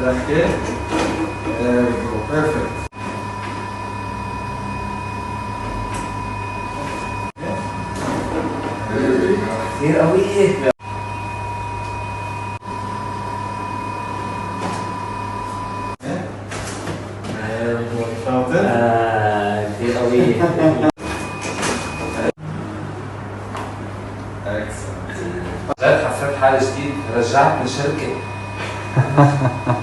Okay. There we go. Perfect. There we go. كثير قوية. There we go. Felt it? كثير قوية. Excellent. جد حسيت حالي جديد، رجعت من شركة.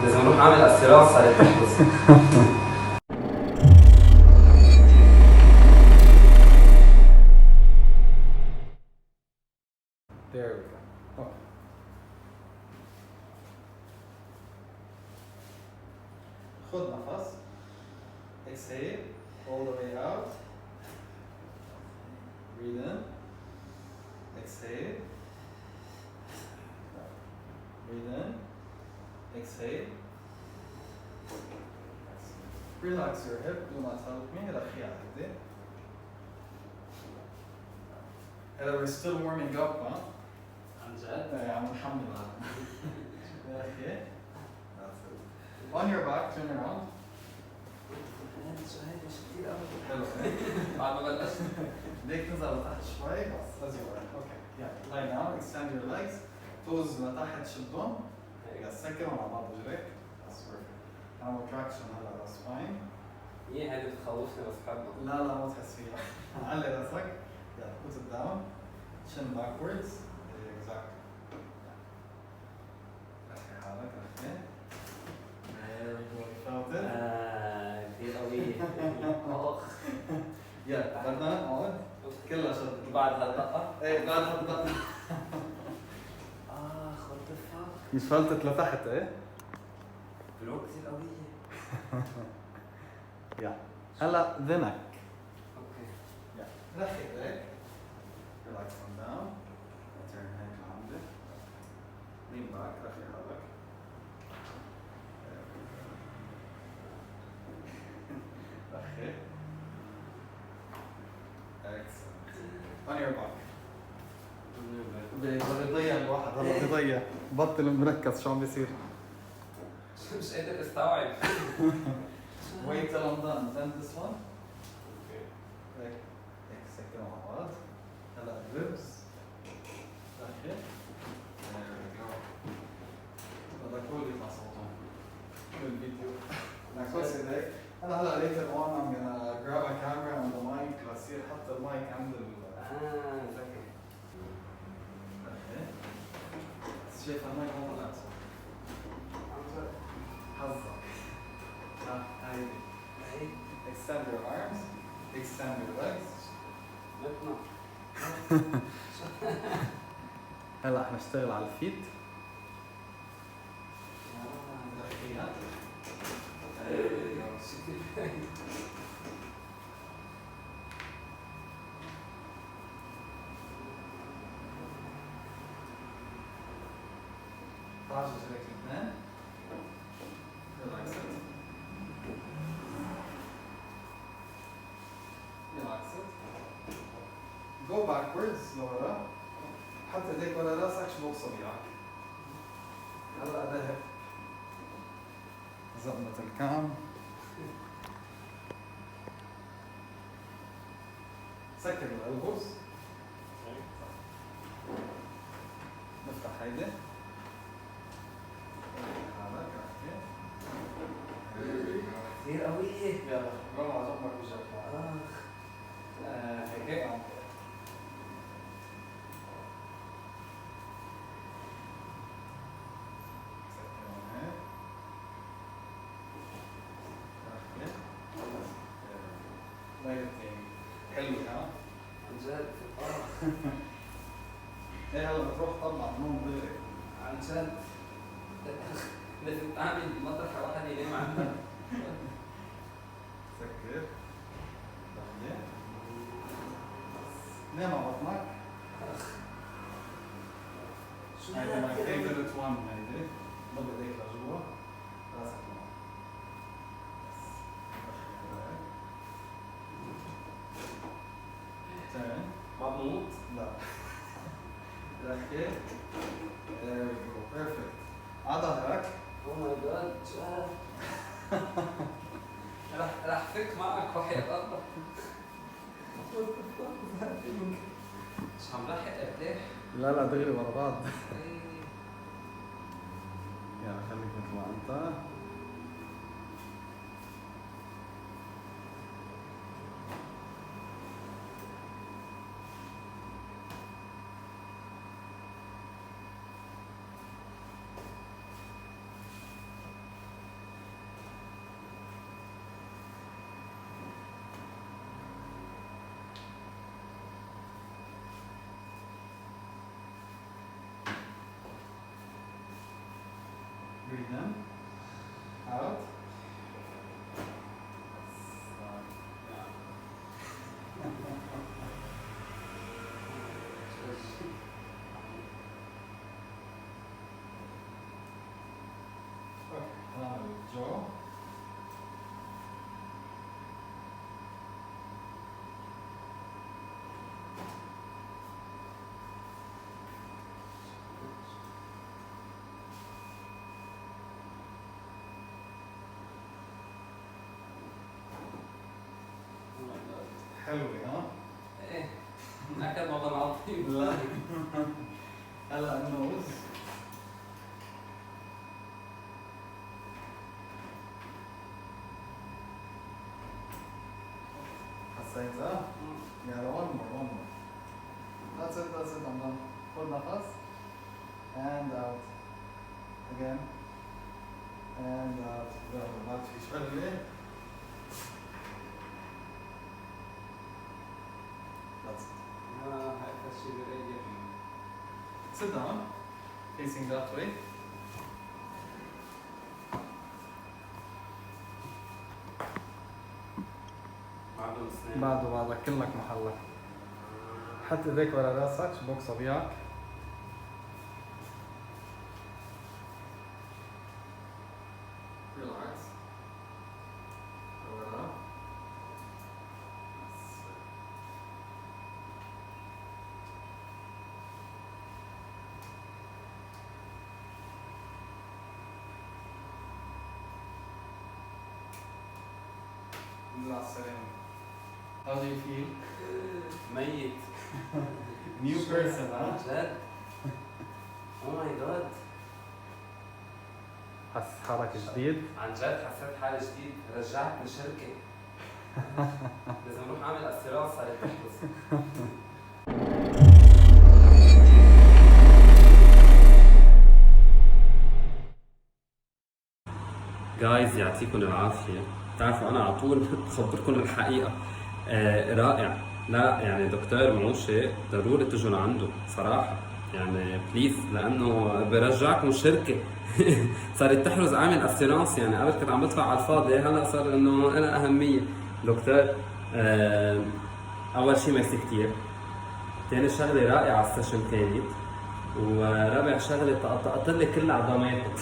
لازم اروح اعمل اسيرانس على التحفظ. There we go. Okay. خد نفس. Exhale all the way out. Breathe in. Exhale. Breathe in. Exhale. Relax your hip. Do not help me. رخي عادي. We're still warming up, huh? عن جد؟ Yeah, I'm alhamdulillah. Okay. That's it. On your back, turn around. حلو. بعد ما بلشت. ليك تنزل لتحت شوي بس as you are. Okay. Yeah. Lie down. Extend your legs. Toes لتحت شدهم. Yeah. سكرهم على بعض رجليك. That's perfect. نعمل traction هلا على spine. ايه هذه بتخوفني بس بحبها. لا لا ما تحس فيها. علي راسك. Yeah. Put it down. Chin backwards. Exactly. رخي حالك. رخي. There we go. You felt it? كثير قوية. يلا بدنا نقعد كلها شد بعد هالدقة؟ ايه بعد هالدقة what the fuck؟ مش فلتت لتحت ايه؟ برو كثير قوية. يلا هلا ذنك اوكي. يلا رخي ايديك relax them down turn هيك لعندك lean back رخي حالك رخي excellent on your back بيضيع الواحد هلا بيضيع بطل مركز شو عم بيصير مش قادر استوعب. wait till I'm done bend this one اوكي. هيك هيك سكروا مع بعض هلا الربس رخي there we go بدك كل يطلع صوتهم بالفيديو نعكس ايديك انا هلا later on I'm gonna grab a camera and the mic بصير حط المايك عند ذكي شايف المايك ما طلع صوت حظك هاي extend your arms extend your legs هلا حنشتغل على الفيت تعالوا رجليك الاثنين relax it relax it go backwards لورا حط ايديك ورا راسك شبك صبيعك هلا ذهب زبطة الكام سكر القلبوس نفتح هيدي كثير قوية. يلا قوم على ظهرك وجهك هيك عم حلو ها؟ عن جد. ايه هلا بتروح طبعا نوم دغري عن جد. لازم تعمل مطرح واحد ينام عندها. سكر نام على بطنك هيدي my favorite one هيدي ضب ايديك لجوا راسك لورا turn ما بموت؟ لا ركي there we go perfect على ظهرك Oh my god. جاد جاد. رح فك معك وحياة الله. مش عم لحق ارتاح. لا لا دغري ورا بعض. يلا خليك مثل ما انت. Breathe in, out. Okay, now jaw. حلوة ها؟ ايه نكد والله العظيم. لا هلا النوز. حسيتها؟ يلا one more. That's it, I'm done. خد نفس. And out. Again. And out. يلا بعد في شوية. That's it. هيك الشيء بريح. Sit down, facing that way. بعده كلك محلك. حط ايديك ورا راسك، شبك صبيعك. Relax. ورا. مع السلامة. How do you feel? ميت. New person, عن huh? جد. Oh my god. حاسس حالك جديد؟ عن جد حسيت حالي جديد، رجعت من شركة. لازم اروح اعمل استيراد صارت تحفظ. جايز يعطيكم العافية. بتعرفوا أنا على طول بخبركم الحقيقة. رائع. لا يعني دكتور منوشي ضروري تجوا لعنده صراحة. يعني بليز لأنه برجعكم شركة. صارت تحرز عامل أسيرانس. يعني قبل كنت عم بدفع على الفاضي، هلا صار إنه أنا أهمية. دكتور أول شيء ميرسي كتير. ثاني شغلة رائعة السيشن كانت. ورابع شغلة طقطقت لي كل عظماتك.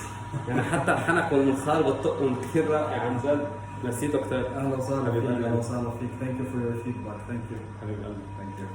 يعني حتى الحنك والمنخار بتطقهم كثير رائع عن جد. ميرسي دكتور. أهلا وسهلا حبيب فيك. قلبي. أهلا وسهلا فيك. Thank you for your feedback. Thank you. حبيب قلبي. Thank you.